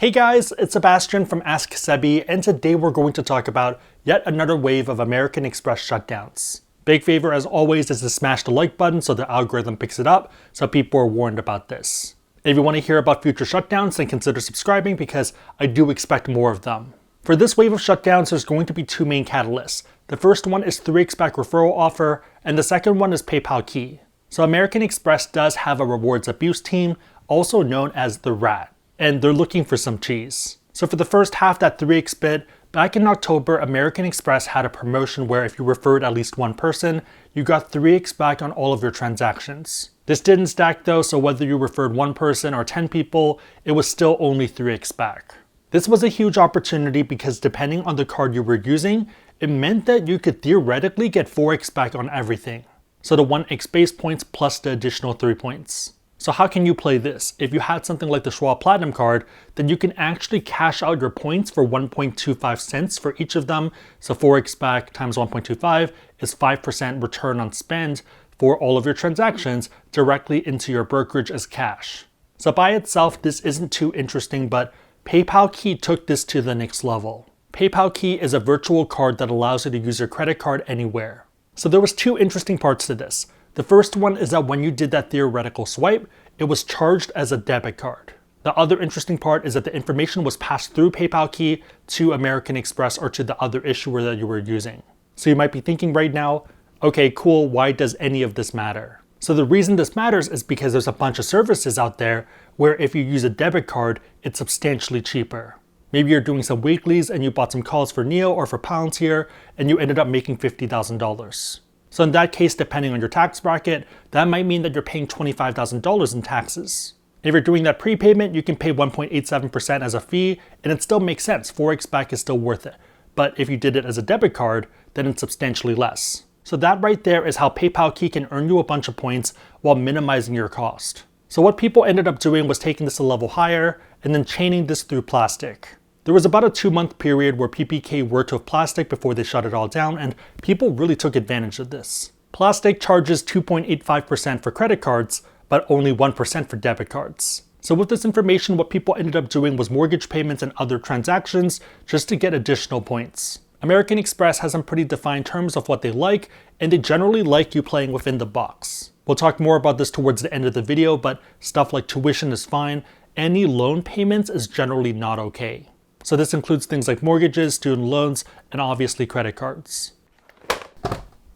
Hey guys, it's Sebastian from AskSebby, and today we're going to talk about yet another wave of American Express shutdowns. Big favor as always is to smash the like button so the algorithm picks it up so people are warned about this. If you want to hear about future shutdowns, then consider subscribing because I do expect more of them. For this wave of shutdowns, there's going to be two main catalysts. The first one is 3x back referral offer, and the second one is PayPal Key. So American Express does have a rewards abuse team, also known as the RAT. And they're looking for some cheese. So for the first half, that 3x bit, back in October, American Express had a promotion where if you referred at least one person, you got 3x back on all of your transactions. This didn't stack though, so whether you referred one person or 10 people, it was still only 3x back. This was a huge opportunity because depending on the card you were using, it meant that you could theoretically get 4x back on everything. So the 1x base points plus the additional 3 points. So how can you play this? If you had something like the Schwab Platinum card, then you can actually cash out your points for 1.25 cents for each of them. So 4x back times 1.25 is 5% return on spend for all of your transactions directly into your brokerage as cash. So by itself, this isn't too interesting, but PayPal Key took this to the next level. PayPal Key is a virtual card that allows you to use your credit card anywhere. So there was two interesting parts to this. The first one is that when you did that theoretical swipe, it was charged as a debit card. The other interesting part is that the information was passed through PayPal Key to American Express or to the other issuer that you were using. So you might be thinking right now, okay, cool, why does any of this matter? So the reason this matters is because there's a bunch of services out there where if you use a debit card, it's substantially cheaper. Maybe you're doing some weeklies and you bought some calls for Neo or for Palantir and you ended up making $50,000. So in that case, depending on your tax bracket, that might mean that you're paying $25,000 in taxes. If you're doing that prepayment, you can pay 1.87% as a fee, and it still makes sense. 4x back is still worth it. But if you did it as a debit card, then it's substantially less. So that right there is how PayPal Key can earn you a bunch of points while minimizing your cost. So what people ended up doing was taking this a level higher and then chaining this through Plastiq. There was about a 2-month period where PPK worked with Plastiq before they shut it all down, and people really took advantage of this. Plastiq charges 2.85% for credit cards, but only 1% for debit cards. So with this information, what people ended up doing was mortgage payments and other transactions just to get additional points. American Express has some pretty defined terms of what they like, and they generally like you playing within the box. We'll talk more about this towards the end of the video, but stuff like tuition is fine. Any loan payments is generally not okay. So this includes things like mortgages, student loans, and obviously credit cards.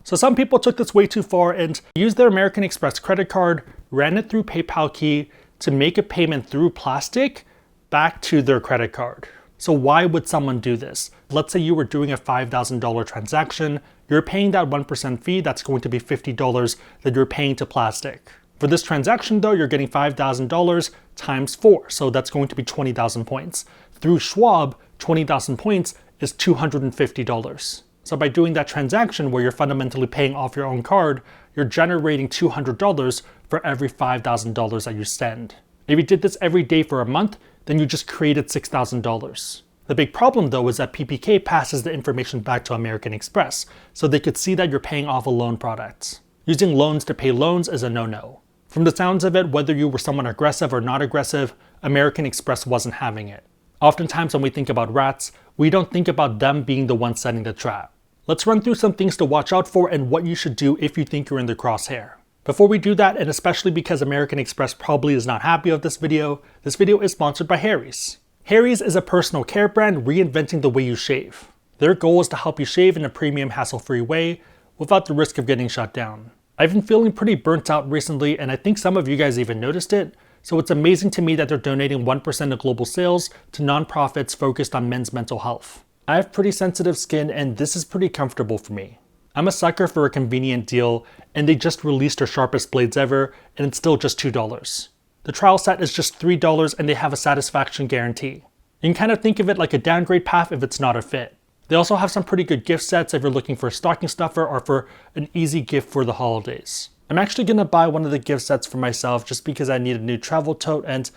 So some people took this way too far and used their American Express credit card, ran it through PayPal Key to make a payment through Plastiq back to their credit card. So why would someone do this? Let's say you were doing a $5,000 transaction, you're paying that 1% fee, that's going to be $50 that you're paying to Plastiq. For this transaction though, you're getting $5,000 times 4, so that's going to be 20,000 points. Through Schwab, 20,000 points is $250. So by doing that transaction where you're fundamentally paying off your own card, you're generating $200 for every $5,000 that you spend. If you did this every day for a month, then you just created $6,000. The big problem though is that PPK passes the information back to American Express, so they could see that you're paying off a loan product. Using loans to pay loans is a no-no. From the sounds of it, whether you were someone aggressive or not aggressive, American Express wasn't having it. Oftentimes when we think about rats, we don't think about them being the ones setting the trap. Let's run through some things to watch out for and what you should do if you think you're in the crosshair. Before we do that, and especially because American Express probably is not happy with this video is sponsored by Harry's. Harry's is a personal care brand reinventing the way you shave. Their goal is to help you shave in a premium, hassle-free way without the risk of getting shut down. I've been feeling pretty burnt out recently, and I think some of you guys even noticed it. So it's amazing to me that they're donating 1% of global sales to nonprofits focused on men's mental health. I have pretty sensitive skin and this is pretty comfortable for me. I'm a sucker for a convenient deal, and they just released their sharpest blades ever and it's still just $2. The trial set is just $3 and they have a satisfaction guarantee. You can kind of think of it like a downgrade path if it's not a fit. They also have some pretty good gift sets if you're looking for a stocking stuffer or for an easy gift for the holidays. I'm actually going to buy one of the gift sets for myself just because I need a new travel tote and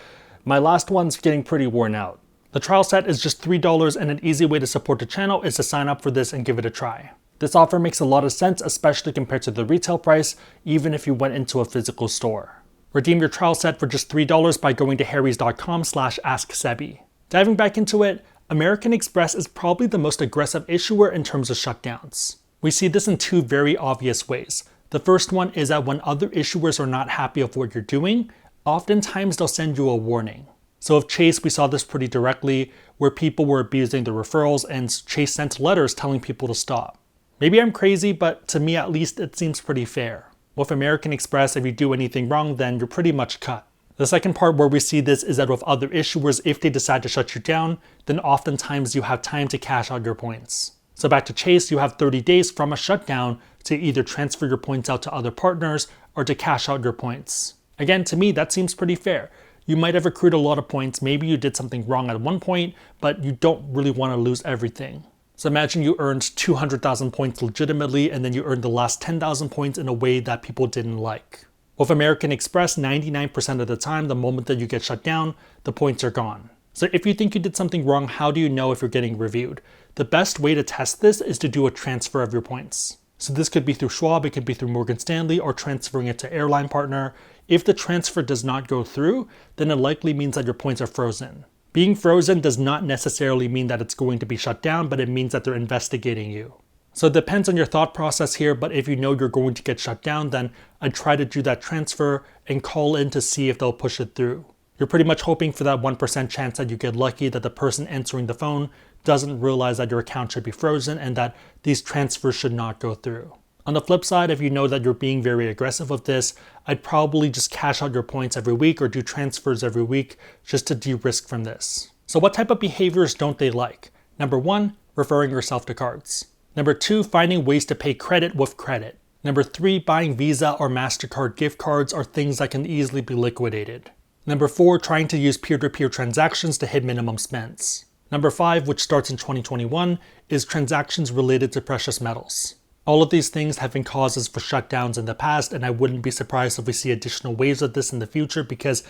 my last one's getting pretty worn out. The trial set is just $3 and an easy way to support the channel is to sign up for this and give it a try. This offer makes a lot of sense, especially compared to the retail price, even if you went into a physical store. Redeem your trial set for just $3 by going to harrys.com/AskSebby. Diving back into it, American Express is probably the most aggressive issuer in terms of shutdowns. We see this in two very obvious ways. The first one is that when other issuers are not happy with what you're doing, oftentimes they'll send you a warning. So with Chase, we saw this pretty directly, where people were abusing the referrals and Chase sent letters telling people to stop. Maybe I'm crazy, but to me at least it seems pretty fair. With American Express, if you do anything wrong, then you're pretty much cut. The second part where we see this is that with other issuers, if they decide to shut you down, then oftentimes you have time to cash out your points. So back to Chase, you have 30 days from a shutdown to either transfer your points out to other partners or to cash out your points. Again, to me, that seems pretty fair. You might have accrued a lot of points, maybe you did something wrong at one point, but you don't really want to lose everything. So imagine you earned 200,000 points legitimately and then you earned the last 10,000 points in a way that people didn't like. With American Express, 99% of the time, the moment that you get shut down, the points are gone. So if you think you did something wrong, how do you know if you're getting reviewed? The best way to test this is to do a transfer of your points. So this could be through Schwab, it could be through Morgan Stanley, or transferring it to airline partner. If the transfer does not go through, then it likely means that your points are frozen. Being frozen does not necessarily mean that it's going to be shut down, but it means that they're investigating you. So it depends on your thought process here, but if you know you're going to get shut down, then I'd try to do that transfer and call in to see if they'll push it through. You're pretty much hoping for that 1% chance that you get lucky, that the person answering the phone doesn't realize that your account should be frozen and that these transfers should not go through. On the flip side, if you know that you're being very aggressive with this, I'd probably just cash out your points every week or do transfers every week just to de-risk from this. So what type of behaviors don't they like? Number 1, referring yourself to cards. Number 2, finding ways to pay credit with credit. Number 3, buying Visa or MasterCard gift cards are things that can easily be liquidated. Number 4, trying to use peer-to-peer transactions to hit minimum spends. Number 5, which starts in 2021, is transactions related to precious metals. All of these things have been causes for shutdowns in the past, and I wouldn't be surprised if we see additional waves of this in the future because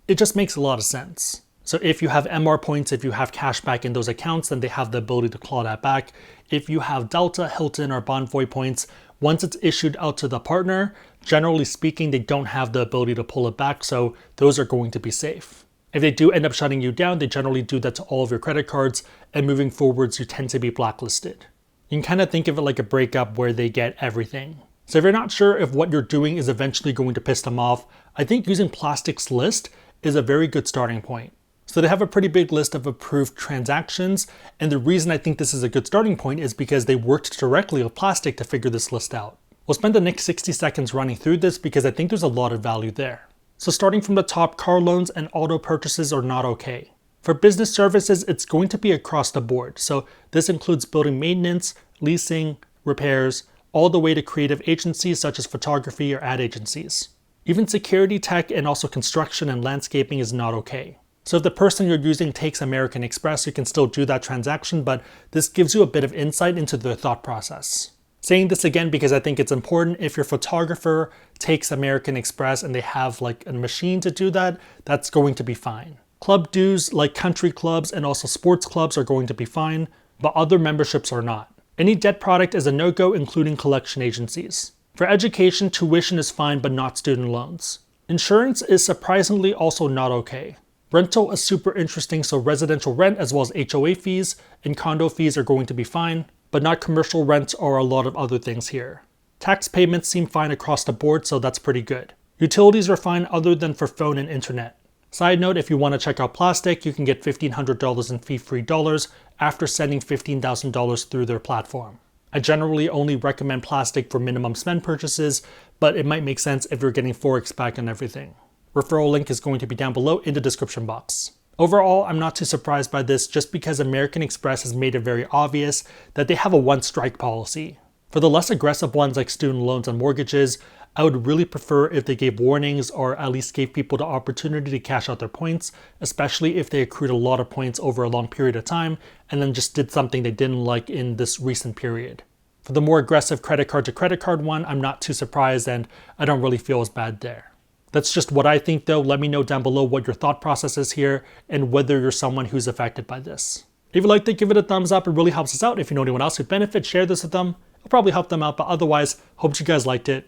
it just makes a lot of sense. So if you have MR points, if you have cash back in those accounts, then they have the ability to claw that back. If you have Delta, Hilton, or Bonvoy points, once it's issued out to the partner, generally speaking, they don't have the ability to pull it back, so those are going to be safe. If they do end up shutting you down, they generally do that to all of your credit cards, and moving forwards, you tend to be blacklisted. You can kind of think of it like a breakup where they get everything. So if you're not sure if what you're doing is eventually going to piss them off, I think using Plastiq's list is a very good starting point. So they have a pretty big list of approved transactions, and the reason I think this is a good starting point is because they worked directly with Plastiq to figure this list out. We'll spend the next 60 seconds running through this because I think there's a lot of value there. So starting from the top, car loans and auto purchases are not okay. For business services, it's going to be across the board. So this includes building maintenance, leasing, repairs, all the way to creative agencies such as photography or ad agencies. Even security tech and also construction and landscaping is not okay. So if the person you're using takes American Express, you can still do that transaction, but this gives you a bit of insight into their thought process. Saying this again because I think it's important, if your photographer takes American Express and they have like a machine to do that, that's going to be fine. Club dues like country clubs and also sports clubs are going to be fine, but other memberships are not. Any debt product is a no-go, including collection agencies. For education, tuition is fine, but not student loans. Insurance is surprisingly also not okay. Rental is super interesting, so residential rent as well as HOA fees and condo fees are going to be fine, but not commercial rent or a lot of other things here. Tax payments seem fine across the board, so that's pretty good. Utilities are fine other than for phone and internet. Side note, if you want to check out Plastiq, you can get $1,500 in fee-free dollars after sending $15,000 through their platform. I generally only recommend Plastiq for minimum spend purchases, but it might make sense if you're getting Forex back on everything. Referral link is going to be down below in the description box. Overall, I'm not too surprised by this just because American Express has made it very obvious that they have a one-strike policy. For the less aggressive ones like student loans and mortgages, I would really prefer if they gave warnings or at least gave people the opportunity to cash out their points, especially if they accrued a lot of points over a long period of time and then just did something they didn't like in this recent period. For the more aggressive credit card to credit card one, I'm not too surprised and I don't really feel as bad there. That's just what I think though. Let me know down below what your thought process is here and whether you're someone who's affected by this. If you liked it, give it a thumbs up. It really helps us out. If you know anyone else who'd benefit, share this with them. It'll probably help them out, but otherwise, hope you guys liked it.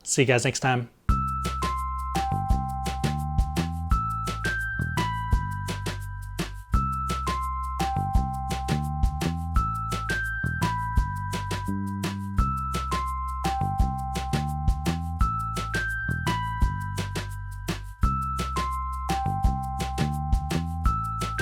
See you guys next time.